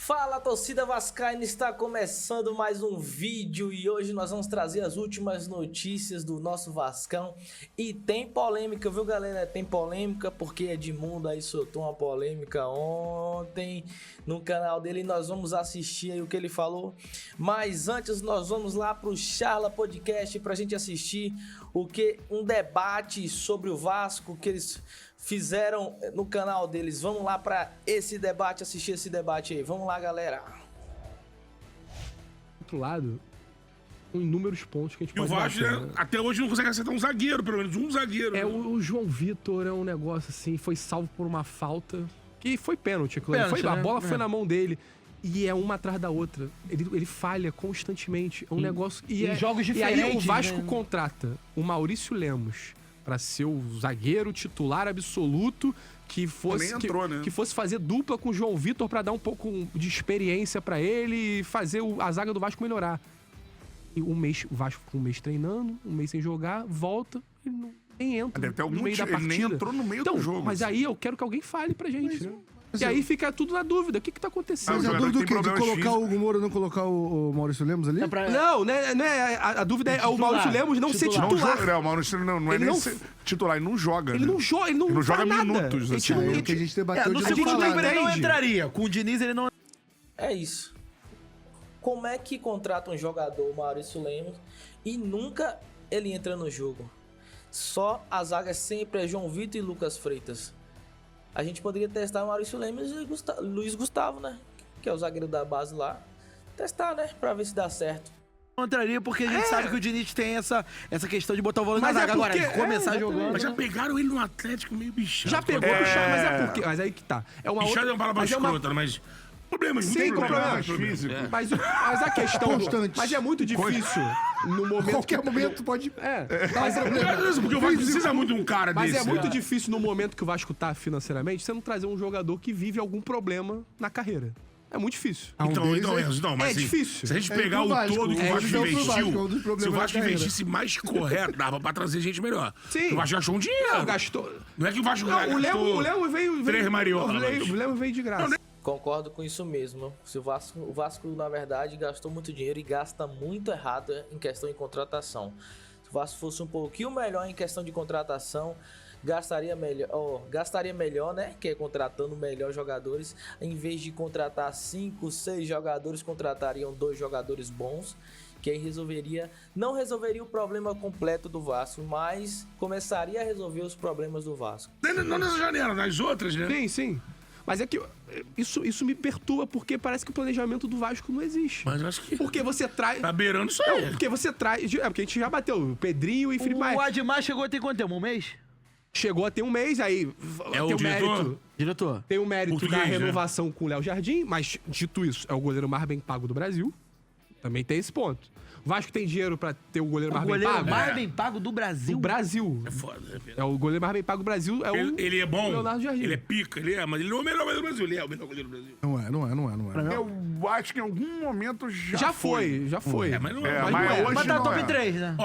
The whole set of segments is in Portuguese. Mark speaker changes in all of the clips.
Speaker 1: Fala, torcida vascaína, está começando mais um vídeo e hoje nós vamos trazer as últimas notícias do nosso Vascão. E tem polêmica, viu, galera? Tem polêmica porque Edmundo aí soltou uma polêmica ontem no canal dele e nós vamos assistir aí o que ele falou. Mas antes nós vamos lá pro Charla Podcast pra gente assistir um debate sobre o Vasco que eles fizeram no canal deles. Vamos lá para esse debate, assistir esse debate aí. Vamos lá, galera.
Speaker 2: Do outro lado, com inúmeros pontos que a gente pode
Speaker 3: bater. E o Vasco, até hoje, não consegue acertar um zagueiro, pelo menos um zagueiro.
Speaker 2: O João Vitor é um negócio assim, foi salvo por uma falta, que foi pênalti, claro. A bola foi na mão dele. E é uma atrás da outra. Ele falha constantemente. É um negócio...
Speaker 4: Em jogos diferentes.
Speaker 2: E aí o Vasco contrata o Maurício Lemos pra ser o zagueiro titular absoluto que fosse, que fosse fazer dupla com o João Vitor pra dar um pouco de experiência pra ele e fazer a zaga do Vasco melhorar. E o Vasco com um mês treinando, um mês sem jogar, volta, ele nem entra no meio da partida.
Speaker 3: Ele nem entrou no meio do jogo.
Speaker 2: Mas aí eu quero que alguém fale pra gente, né? E aí fica tudo na dúvida. O que tá acontecendo?
Speaker 5: Mas a dúvida do quê? De colocar o Hugo Moura e não colocar o Maurício Lemos ali?
Speaker 2: Não, né? A dúvida é o Maurício Lemos não ser titular.
Speaker 3: Não, o Maurício não é nem ser titular, ele não joga.
Speaker 2: Ele não joga
Speaker 3: minutos.
Speaker 5: Assim. É o que a gente debateu
Speaker 4: no segundo tempo ele não entraria. Com o Diniz ele não...
Speaker 1: É isso. Como é que contrata um jogador, Maurício Lemos, e nunca ele entra no jogo? Só a zaga sempre é João Vitor e Lucas Freitas. A gente poderia testar o Maurício Lemos e Luiz Gustavo, né? Que é o zagueiro da base lá. Testar, né? Pra ver se dá certo.
Speaker 4: Não entraria porque a gente sabe que o Diniz tem essa questão de botar o volume na zaga agora, de começar jogando.
Speaker 3: Mas já pegaram ele no Atlético meio bichado.
Speaker 2: Já pegou no chão, mas é porque... Mas aí que tá. É uma
Speaker 3: bichado
Speaker 2: outra...
Speaker 3: é uma palavra escrota, mas... Problemas
Speaker 5: físicos.
Speaker 2: Mas a questão... Mas é muito difícil no momento...
Speaker 5: Qualquer momento pode...
Speaker 3: Mas porque o Vasco precisa muito de um cara desse.
Speaker 2: Mas é muito difícil no momento que o Vasco tá financeiramente, você não trazer um jogador que vive algum problema na carreira. É muito difícil.
Speaker 3: Então, mas
Speaker 2: é difícil.
Speaker 3: Se a gente pegar o todo que o Vasco investiu, se o Vasco investisse mais correto, dava pra trazer gente melhor.
Speaker 2: Sim.
Speaker 3: O Vasco achou um dinheiro.
Speaker 2: Gastou.
Speaker 3: Não é que o Vasco gastou...
Speaker 2: O Léo veio...
Speaker 3: Três mariolas.
Speaker 2: O Léo veio de graça.
Speaker 1: Concordo com isso mesmo. Se o Vasco, na verdade, gastou muito dinheiro e gasta muito errado em questão de contratação. Se o Vasco fosse um pouquinho melhor em questão de contratação, gastaria melhor, né? Que é contratando melhor jogadores. Em vez de contratar 5, 6 jogadores, contratariam 2 jogadores bons. Que aí não resolveria o problema completo do Vasco, mas começaria a resolver os problemas do Vasco.
Speaker 3: Não nessa janela, nas outras, né?
Speaker 2: Sim. Mas é que isso me perturba, porque parece que o planejamento do Vasco não existe.
Speaker 3: Mas eu acho que...
Speaker 2: Porque você traz...
Speaker 3: Tá beirando isso aí.
Speaker 2: Não, porque você traz... porque a gente já bateu o Pedrinho e Felipe Maia.
Speaker 4: O Admar chegou a ter quanto tempo? Um mês?
Speaker 2: Chegou a ter um mês, aí...
Speaker 3: É o diretor?
Speaker 4: Diretor.
Speaker 2: Tem o mérito da renovação com o Léo Jardim, mas, dito isso, é o goleiro mais bem pago do Brasil. Também tem esse ponto. O Vasco tem dinheiro pra ter o goleiro mais bem pago?
Speaker 4: O goleiro mais bem pago do Brasil?
Speaker 2: Do Brasil.
Speaker 3: É foda, né?
Speaker 2: É o goleiro mais bem pago do Brasil.
Speaker 3: Ele é bom,
Speaker 2: Leonardo Jardim.
Speaker 3: ele é pica, mas ele não é o melhor goleiro do Brasil. Ele é o melhor goleiro do Brasil.
Speaker 5: Não é.
Speaker 3: Eu acho que em algum momento
Speaker 2: já foi.
Speaker 3: Mas não é.
Speaker 4: Mas tá top 3, né?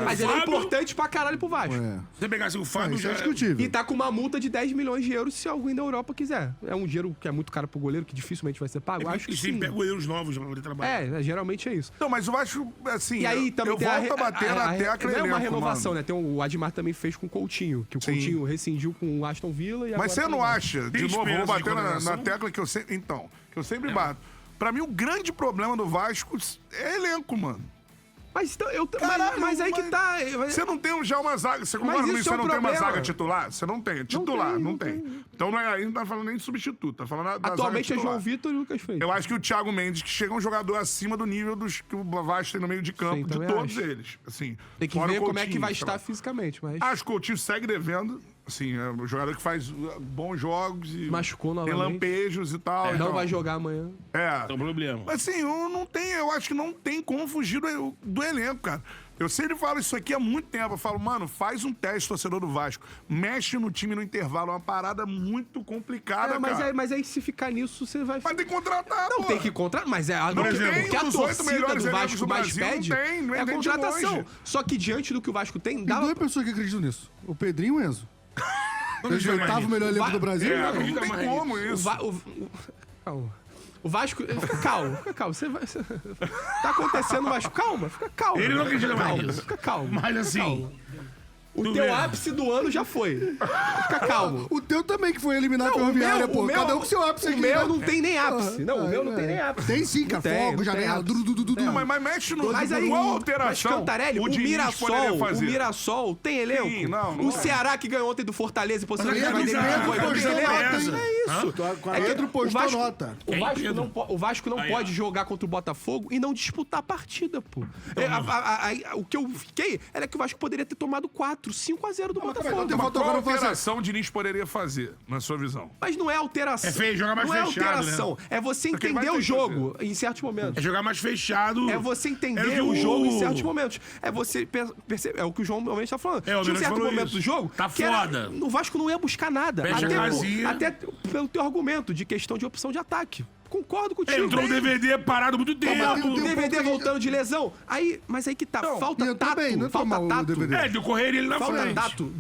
Speaker 2: Mas ele é importante pra caralho pro Vasco.
Speaker 3: Se você pegasse o Fábio,
Speaker 5: já é discutível.
Speaker 2: E tá com uma multa de 10 milhões de euros se alguém da Europa quiser. É um dinheiro que é muito caro pro goleiro, que dificilmente vai ser pago. Acho que sim.
Speaker 3: Pega goleiros novos pra poder trabalhar.
Speaker 2: Geralmente é isso.
Speaker 3: Não, mas o Vasco, assim...
Speaker 2: E aí também
Speaker 3: eu volto a bater na tecla.
Speaker 2: Não é uma renovação, né? O Admar também fez com o Coutinho, que o Coutinho rescindiu com o Aston Villa e agora...
Speaker 3: Mas você não acha, de novo, vou bater na tecla que eu sempre... Então, que eu sempre bato. Pra mim, o grande problema do Vasco é elenco, mano.
Speaker 2: Mas, mas aí que tá...
Speaker 3: Você não tem já uma zaga... Você concorda comigo? Você não tem uma zaga titular? Você não tem. Titular, não tem. Então aí não tá falando nem de substituto, tá falando da
Speaker 2: atualmente é João Vitor e Lucas Freitas.
Speaker 3: Eu acho que o Thiago Mendes, que chega um jogador acima do nível dos que o Vasco tem no meio de campo, de todos eles. Assim,
Speaker 2: tem que ver como é que vai estar fisicamente, mas...
Speaker 3: Acho que o Coutinho segue devendo. Assim, é um jogador que faz bons jogos e...
Speaker 2: Machucou novamente.
Speaker 3: Tem lampejos e tal.
Speaker 2: Não vai jogar amanhã.
Speaker 3: É um problema. Mas assim, eu acho que não tem como fugir do elenco, cara. Eu sempre falo isso aqui há muito tempo. Eu falo, mano, faz um teste, torcedor do Vasco. Mexe no time no intervalo. É uma parada muito complicada, cara.
Speaker 2: Mas aí se ficar nisso, você vai...
Speaker 3: Mas tem que contratar,
Speaker 2: Não, tem que contratar. Mas é algo que a torcida do Vasco mais pede é a contratação. Só que diante do que o Vasco tem...
Speaker 5: Tem 2 pessoas que acreditam nisso. O Pedrinho e o Enzo. Eles o 8º melhor elenco do Brasil?
Speaker 3: Não tem como isso.
Speaker 2: Calma. O Vasco... Fica calmo. Você vai... Tá acontecendo o Vasco. Calma, fica calmo.
Speaker 6: Ele não acredita mais nisso.
Speaker 2: Fica calmo.
Speaker 6: Mas assim...
Speaker 2: Calma. O teu ápice do ano já foi. Fica calmo.
Speaker 5: O teu também que foi eliminado pela Ferroviária, pô. Cada um com seu ápice aqui.
Speaker 2: O meu não tem nem ápice. Não, o meu não tem nem ápice.
Speaker 5: Tem sim, cara. Fogo, janela.
Speaker 3: Mas mexe no...
Speaker 2: Mas aí,
Speaker 3: qual alteração?
Speaker 2: Mas Cantarelli, o Mirassol tem elenco.
Speaker 3: Sim, não
Speaker 2: o Ceará que ganhou ontem do Fortaleza e
Speaker 5: Pedro postou nota.
Speaker 2: O Vasco não pode jogar contra o Botafogo e não disputar a partida, pô. O que eu fiquei era que o Vasco poderia ter tomado 5-0 do Botafogo.
Speaker 3: Mas qual alteração o Diniz poderia fazer, na sua visão?
Speaker 2: Mas não é alteração.
Speaker 6: É feio, jogar mais fechado,
Speaker 2: não é alteração.
Speaker 6: né?
Speaker 2: É você entender o jogo em certos momentos.
Speaker 6: É jogar mais fechado.
Speaker 2: É você entender o jogo em certos momentos. É você perceber. É o que o João realmente tá falando. Tinha um certo momento do jogo.
Speaker 6: Tá foda.
Speaker 2: O Vasco não ia buscar nada. Até pelo teu argumento de questão de opção de ataque. Concordo contigo.
Speaker 6: Entrou o DVD parado muito tempo.
Speaker 2: O DVD voltando de lesão. Mas aí que tá. Falta tato. Falta tato.
Speaker 6: De correr ele na
Speaker 2: frente.
Speaker 6: Falta
Speaker 2: tato.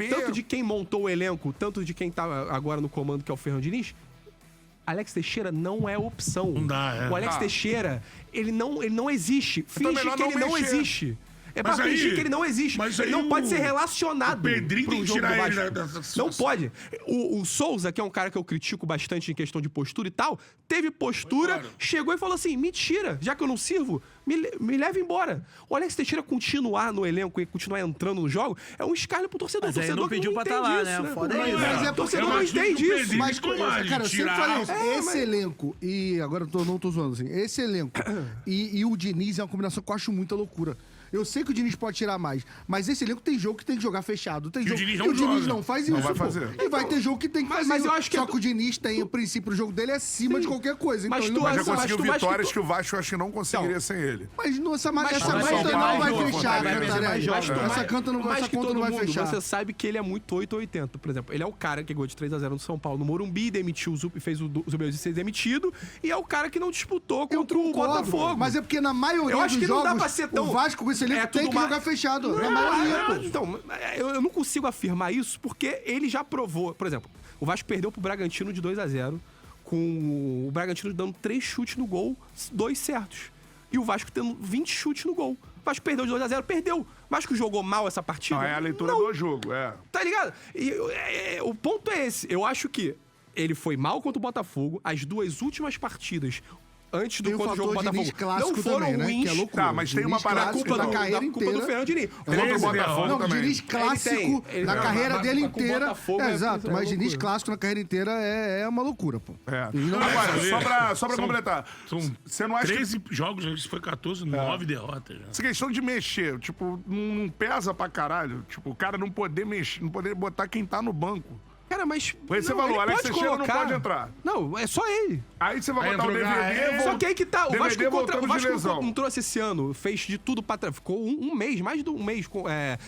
Speaker 2: Tanto de quem montou o elenco, tanto de quem tá agora no comando, que é o Fernando Diniz. Alex Teixeira não é opção.
Speaker 6: Não dá,
Speaker 2: O Alex Teixeira, ele não existe. Finge que ele não existe. É pra fingir que ele não existe. Ele não pode ser relacionado.
Speaker 6: O Pedrinho tem que tirar ele dessa situação.
Speaker 2: Não pode. O Souza, que é um cara que eu critico bastante em questão de postura e tal, teve postura, chegou e falou assim: me tira, já que eu não sirvo, me leva embora. O Alex Teixeira continuar no elenco e continuar entrando no jogo é um escárnio pro torcedor.
Speaker 4: Mas
Speaker 2: o torcedor
Speaker 4: não pediu pra estar lá, né? Foda é isso.
Speaker 5: Mas é
Speaker 2: o torcedor não entende isso.
Speaker 5: Mas, cara, eu sempre falei isso. Esse elenco, e agora não tô zoando assim, esse elenco e o Diniz é uma combinação que eu acho muita loucura. Eu sei que o Diniz pode tirar mais, mas esse elenco tem jogo que tem que jogar fechado. Tem jogo que o Diniz não faz isso.
Speaker 3: Não vai fazer.
Speaker 5: E vai ter jogo que tem que fazer
Speaker 2: mas
Speaker 5: isso.
Speaker 2: eu acho que
Speaker 5: Só que o Diniz tem o princípio do jogo dele é acima de qualquer coisa. Então ele
Speaker 3: já conseguiu vitórias que o Vasco acho que não conseguiria sem ele.
Speaker 5: Mas essa conta não vai fechar, Cantarelli. Essa conta não vai fechar.
Speaker 2: Você sabe que ele é muito 8 ou 80. Por exemplo, ele é o cara que ganhou de 3-0 no São Paulo no Morumbi, demitiu e fez o Zubelzi ser demitido, e é o cara que não disputou contra o Botafogo.
Speaker 5: Mas é porque na maioria dos jogos, o Vasco com esse elenco tem que jogar fechado. Na maioria, pô.
Speaker 2: Então, eu não consigo afirmar isso porque ele já provou. Por exemplo, o Vasco perdeu pro Bragantino de 2-0, com o Bragantino dando 3 chutes no gol, 2 certos. E o Vasco tendo 20 chutes no gol. O Vasco perdeu de 2-0, perdeu. O Vasco jogou mal essa partida?
Speaker 3: Não, é a leitura do jogo,
Speaker 2: Tá ligado? E o ponto é esse. Eu acho que ele foi mal contra o Botafogo. As 2 últimas partidas antes do contra o jogo do Botafogo não foram
Speaker 5: também,
Speaker 2: ruins.
Speaker 5: Né? Que é loucura.
Speaker 3: Tá, mas tem uma parada
Speaker 2: culpa
Speaker 5: da carreira
Speaker 2: inteira. Do Fernando Diniz.
Speaker 3: Contra o Botafogo
Speaker 5: não,
Speaker 3: também.
Speaker 5: Diniz clássico na carreira dele inteira. Exato, mas Diniz clássico na carreira inteira é uma loucura, pô.
Speaker 3: Agora, só pra completar.
Speaker 6: Você não acha 13 jogos, isso foi 14, 9 derrotas. Já.
Speaker 3: Essa questão de mexer, tipo, não pesa pra caralho. Tipo, o cara não poder mexer, não poder botar quem tá no banco.
Speaker 2: Cara, mas...
Speaker 3: Aí você falou, Alex Teixeira não pode entrar.
Speaker 2: Não, é só ele.
Speaker 3: Aí você vai botar o DVD...
Speaker 2: Só que aí que tá, o Vasco
Speaker 3: não
Speaker 2: trouxe esse ano, fez de tudo pra trás. Ficou um mês, mais de um mês,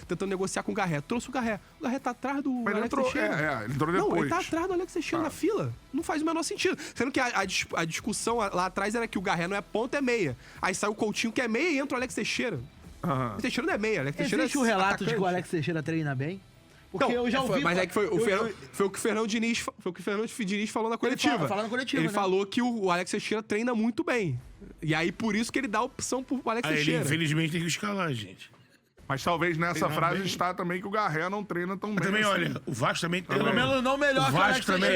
Speaker 2: tentando negociar com o Garré. Trouxe o Garré. O Garré tá atrás do Alex Teixeira.
Speaker 3: Ele entrou depois.
Speaker 2: Não, ele tá atrás do Alex Teixeira na fila. Não faz o menor sentido. Sendo que a discussão lá atrás era que o Garré não é ponta, é meia. Aí sai o Coutinho que é meia e entra o Alex Teixeira. O Teixeira não é meia, Alex Teixeira
Speaker 4: existe um relato de que o Alex Teixeira treina bem? Porque
Speaker 2: então,
Speaker 4: eu já ouvi...
Speaker 2: Mas é que foi o que o Fernando Diniz falou na coletiva. Ele falou que o Alex Teixeira treina muito bem. E aí, por isso que ele dá a opção pro Alex Teixeira.
Speaker 6: Ele, infelizmente, tem que escalar, gente.
Speaker 3: Mas talvez nessa frase está também que o Garré não treina tão bem.
Speaker 6: Também, olha, o Vasco também...
Speaker 4: Pelo menos não melhor
Speaker 6: que o Vasco também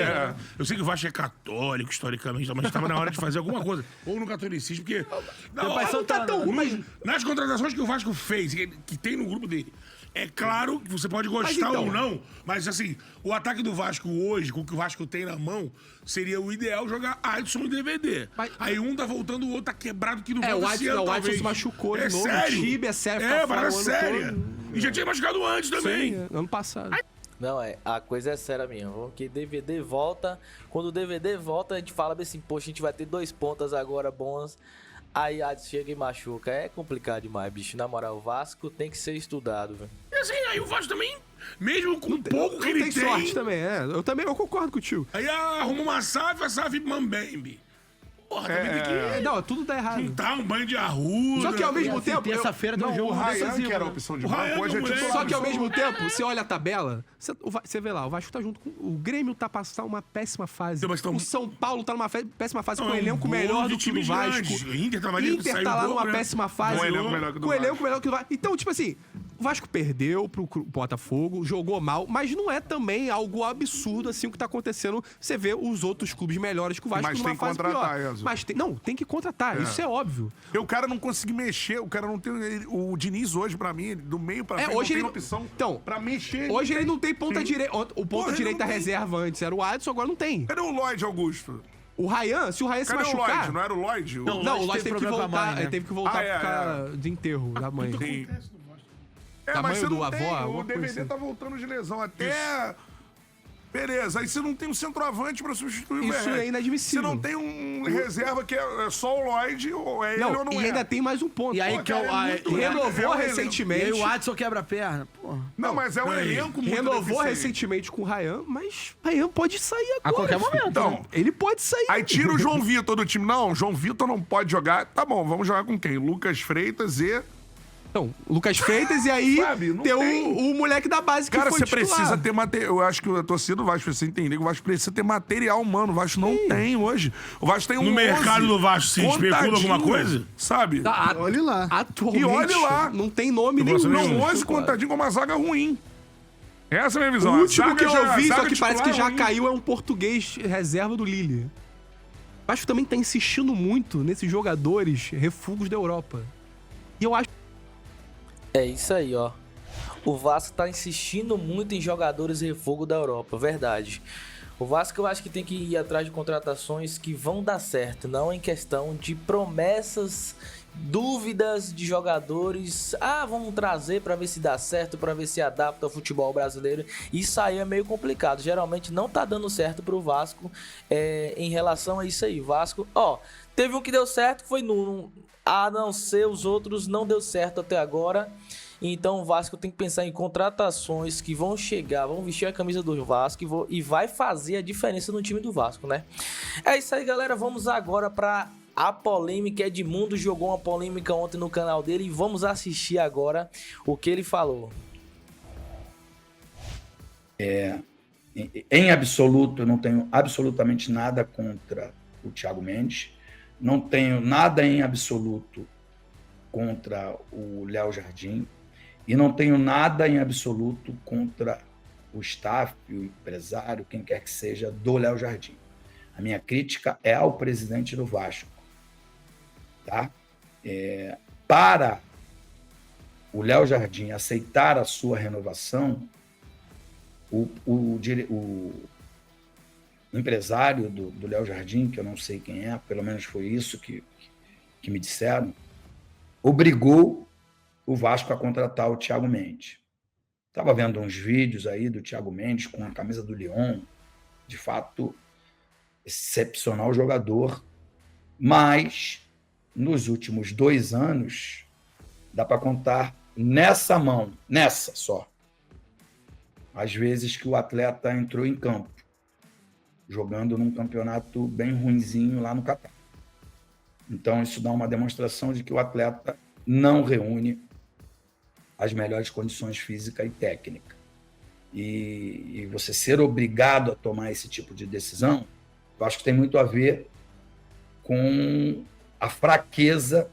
Speaker 6: Eu sei que o Vasco é católico, historicamente, mas estava na hora de fazer alguma coisa. Ou no catolicismo, porque...
Speaker 2: Não tá tão ruim.
Speaker 6: Nas contratações que o Vasco fez, que tem no grupo dele... É claro que você pode gostar ou não, mas assim, o ataque do Vasco hoje, com o que o Vasco tem na mão, seria o ideal jogar Adson e DVD. Aí um tá voltando, o outro tá quebrado que não volta esse ano,
Speaker 2: o Adson se machucou de novo.
Speaker 6: Sério?
Speaker 2: O Tibia é sério.
Speaker 6: Mas é séria. E já tinha machucado antes também.
Speaker 2: Sim, ano passado.
Speaker 1: Não, a coisa é séria mesmo. Que DVD volta. Quando o DVD volta, a gente fala assim, poxa, a gente vai ter 2 pontas agora bons. Aí chega e machuca. É complicado demais, bicho. Na moral, o Vasco tem que ser estudado, velho.
Speaker 6: E assim, aí o Vasco também, mesmo com pouco que ele tem...
Speaker 2: sorte também, eu concordo com o tio.
Speaker 6: Aí arruma uma SAF, a SAF Mambembe. porra, também tem que...
Speaker 2: Não, tudo dá errado.
Speaker 6: Juntar um banho de arruda.
Speaker 2: Só que ao mesmo tempo...
Speaker 4: Terça-feira tem um jogo
Speaker 3: o Ryan,
Speaker 4: decisivo,
Speaker 3: que era a
Speaker 4: né?
Speaker 3: opção de
Speaker 6: O Ryan
Speaker 3: banco, hoje é
Speaker 6: moleque.
Speaker 3: titular.
Speaker 2: Só que ao mesmo tempo, você olha a tabela, você vê lá, o Vasco tá junto com... O Grêmio tá passando uma péssima fase.
Speaker 6: Então, mas
Speaker 2: O São Paulo tá numa péssima fase com um
Speaker 6: um
Speaker 2: elenco
Speaker 6: bolo
Speaker 2: melhor
Speaker 6: de
Speaker 2: do que o do
Speaker 6: times
Speaker 2: Vasco.
Speaker 6: grandes. Inter tá maneiro que
Speaker 2: Inter
Speaker 6: saiu
Speaker 2: tá lá
Speaker 6: do
Speaker 2: numa
Speaker 6: jogo, né?
Speaker 2: péssima fase.
Speaker 3: Com um elenco melhor que o do
Speaker 2: Com um elenco
Speaker 3: Vasco.
Speaker 2: melhor que o do Vasco. Então, tipo assim, o Vasco perdeu pro Botafogo, jogou mal, mas não é também algo absurdo assim o que tá acontecendo. Você vê os outros clubes melhores que o Vasco
Speaker 3: Mas
Speaker 2: numa
Speaker 3: tem que
Speaker 2: fase
Speaker 3: contratar,
Speaker 2: pior.
Speaker 3: Enzo.
Speaker 2: Mas tem que contratar, isso é óbvio.
Speaker 3: Porque o cara não conseguir mexer, o cara não tem... O Diniz hoje, pra mim, do meio pra frente,
Speaker 2: hoje
Speaker 3: não tem
Speaker 2: ele-
Speaker 3: opção
Speaker 2: Então,
Speaker 3: pra mexer.
Speaker 2: Hoje ele não tem ponta
Speaker 3: Sim.
Speaker 2: direita. O ponta
Speaker 3: ele
Speaker 2: direita
Speaker 3: não tem.
Speaker 2: reserva antes era o Adson, agora não tem.
Speaker 3: Cadê o Lloyd, Augusto?
Speaker 2: O Ryan, se o Ryan se
Speaker 3: Cadê o
Speaker 2: machucar.
Speaker 3: Lloyd? Não era o Lloyd?
Speaker 4: Não,
Speaker 2: Não, o
Speaker 4: Lloyd
Speaker 2: Lloyd teve que
Speaker 4: problema com a
Speaker 2: voltar.
Speaker 4: mãe, né?
Speaker 2: Ele teve que voltar
Speaker 3: Ah,
Speaker 2: por causa de enterro da mãe.
Speaker 3: Sim. É,
Speaker 2: Tamanho
Speaker 3: mas você
Speaker 2: do
Speaker 3: não
Speaker 2: avó,
Speaker 3: tem. O
Speaker 2: alguma coisa
Speaker 3: DVD
Speaker 2: assim.
Speaker 3: tá voltando de lesão até... Beleza, aí você não tem um centroavante pra substituir o
Speaker 2: Isso
Speaker 3: Verret.
Speaker 2: é inadmissível.
Speaker 3: Você não tem um reserva que é só o Lloyd, ou é ele ou
Speaker 2: Não,
Speaker 3: não
Speaker 2: e
Speaker 3: é.
Speaker 2: ainda tem mais um ponto.
Speaker 4: E aí
Speaker 3: Pô,
Speaker 4: que é o...
Speaker 3: cara, é muito-
Speaker 2: Renovou
Speaker 3: é um
Speaker 4: E aí
Speaker 2: recentemente.
Speaker 4: o Adson quebra a perna. Porra.
Speaker 3: Não, mas é um elenco muito
Speaker 2: Renovou
Speaker 3: deficiente.
Speaker 2: recentemente com o Ryan, mas o Ryan pode sair agora.
Speaker 4: A qualquer
Speaker 2: filho.
Speaker 4: momento,
Speaker 3: Então,
Speaker 4: né?
Speaker 2: Ele pode sair.
Speaker 3: Aí tira o João Vitor do time. Não, o João Vitor não pode jogar. Tá bom, vamos jogar com quem? Lucas Freitas e...
Speaker 2: Então, Lucas Freitas e aí
Speaker 3: Sabe, não
Speaker 2: tem
Speaker 3: tem.
Speaker 2: o moleque da base que
Speaker 3: Cara,
Speaker 2: foi
Speaker 3: você
Speaker 2: titular.
Speaker 3: precisa ter material. Eu acho que a torcida do Vasco precisa entender que o Vasco precisa ter material humano. O Vasco não tem hoje. O Vasco tem um
Speaker 6: No
Speaker 3: 11
Speaker 6: mercado do Vasco se especula
Speaker 3: contadinho,
Speaker 6: alguma coisa?
Speaker 3: Sabe?
Speaker 2: Tá,
Speaker 5: Olhe lá.
Speaker 2: Atualmente,
Speaker 3: E olhe lá.
Speaker 2: não tem nome
Speaker 6: Não gosto
Speaker 2: nenhum.
Speaker 6: nenhum.
Speaker 3: Não, 11 contadinho com uma zaga ruim. Essa é a minha
Speaker 2: O
Speaker 3: visão.
Speaker 2: último que eu
Speaker 3: A
Speaker 2: vi,
Speaker 3: zaga
Speaker 2: só que parece que já
Speaker 3: titular é ruim.
Speaker 2: caiu, é um português reserva do Lille. O Vasco também tá insistindo muito nesses jogadores refugos da Europa. E eu acho
Speaker 1: É isso aí, ó. O Vasco tá insistindo muito em jogadores refogo da Europa, verdade. O Vasco eu acho que tem que ir atrás de contratações que vão dar certo, não em questão de promessas, dúvidas de jogadores. Ah, vamos trazer pra ver se dá certo, pra ver se adapta ao futebol brasileiro. Isso aí é meio complicado. Geralmente não tá dando certo pro Vasco em relação a isso aí. Vasco, ó, teve um que deu certo, que foi Nuno. A não ser os outros, não deu certo até agora. Então o Vasco tem que pensar em contratações que vão chegar, vão vestir a camisa do Vasco e vai fazer a diferença no time do Vasco, né? É isso aí, galera. Vamos agora para a polêmica. Edmundo jogou uma polêmica ontem no canal dele e vamos assistir agora o que ele falou.
Speaker 7: Em absoluto, eu não tenho absolutamente nada contra o Thiago Mendes. Não tenho nada em absoluto contra o Léo Jardim. E não tenho nada em absoluto contra o staff, o empresário, quem quer que seja, do Léo Jardim. A minha crítica é ao presidente do Vasco. Tá? Para o Léo Jardim aceitar a sua renovação, o empresário do Léo Jardim, que eu não sei quem é, pelo menos foi isso que me disseram, obrigou o Vasco a contratar o Thiago Mendes. Estava vendo uns vídeos aí do Thiago Mendes com a camisa do Lyon, de fato, excepcional jogador, mas nos últimos 2 anos, dá para contar nessa mão, nessa só, às vezes que o atleta entrou em campo, jogando num campeonato bem ruinzinho lá no Catar. Então, isso dá uma demonstração de que o atleta não reúne as melhores condições física e técnica. E você ser obrigado a tomar esse tipo de decisão, eu acho que tem muito a ver com a fraqueza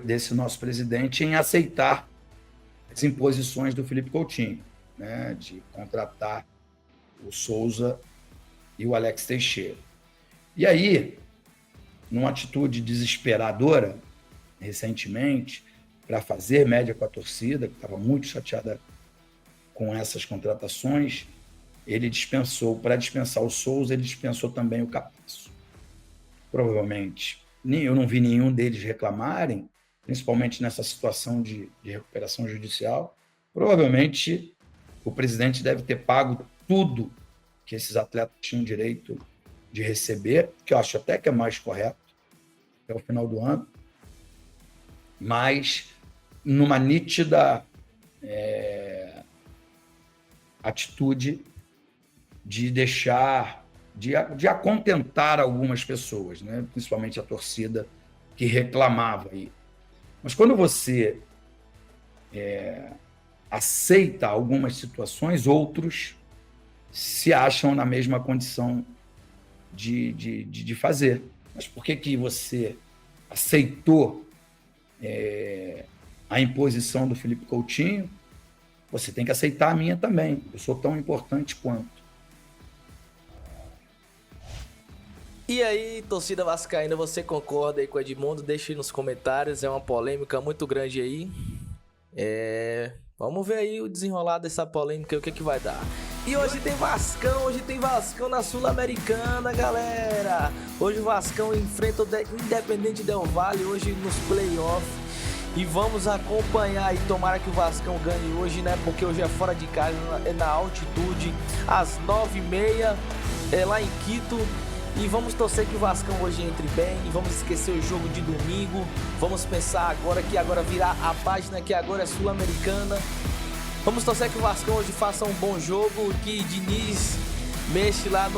Speaker 7: desse nosso presidente em aceitar as imposições do Felipe Coutinho, né, de contratar o Souza e o Alex Teixeira. E aí, numa atitude desesperadora, recentemente, para fazer média com a torcida, que estava muito chateada com essas contratações, ele dispensou, para dispensar o Souza, ele dispensou também o Capasso. Provavelmente, eu não vi nenhum deles reclamarem, principalmente nessa situação de recuperação judicial. Provavelmente, o presidente deve ter pago tudo que esses atletas tinham direito de receber, que eu acho até que é mais correto, até o final do ano, mas numa nítida atitude de deixar de acontentar algumas pessoas, né? Principalmente a torcida que reclamava aí. Mas quando você aceita algumas situações, outros se acham na mesma condição de fazer. Mas por que você aceitou a imposição do Felipe Coutinho? Você tem que aceitar a minha também. Eu sou tão importante quanto.
Speaker 1: E aí, torcida vascaína, você concorda aí com o Edmundo? Deixa aí nos comentários, é uma polêmica muito grande aí. Vamos ver aí o desenrolar dessa polêmica, o que vai dar. E hoje tem Vascão na Sul-Americana, galera. Hoje o Vascão enfrenta o Independente Del Valle, hoje nos playoffs. E vamos acompanhar e tomara que o Vascão ganhe hoje, né? Porque hoje é fora de casa, é na altitude, às 9h30, lá em Quito. E vamos torcer que o Vascão hoje entre bem. E vamos esquecer o jogo de domingo. Vamos pensar agora que agora virar a página, que agora é Sul-Americana. Vamos torcer que o Vascão hoje faça um bom jogo. Que Diniz mexe lá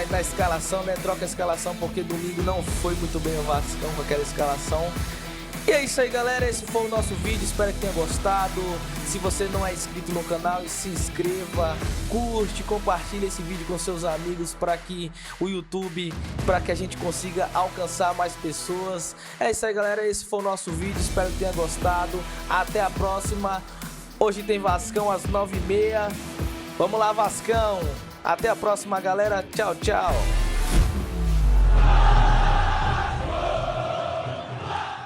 Speaker 1: na escalação, né? Troca a escalação, porque domingo não foi muito bem o Vascão com aquela escalação. E é isso aí, galera, esse foi o nosso vídeo, espero que tenha gostado. Se você não é inscrito no canal, se inscreva, curte, compartilhe esse vídeo com seus amigos para que o YouTube, para que a gente consiga alcançar mais pessoas. É isso aí, galera, esse foi o nosso vídeo, espero que tenha gostado. Até a próxima. Hoje tem Vascão às 9h30. Vamos lá, Vascão. Até a próxima, galera. Tchau, tchau.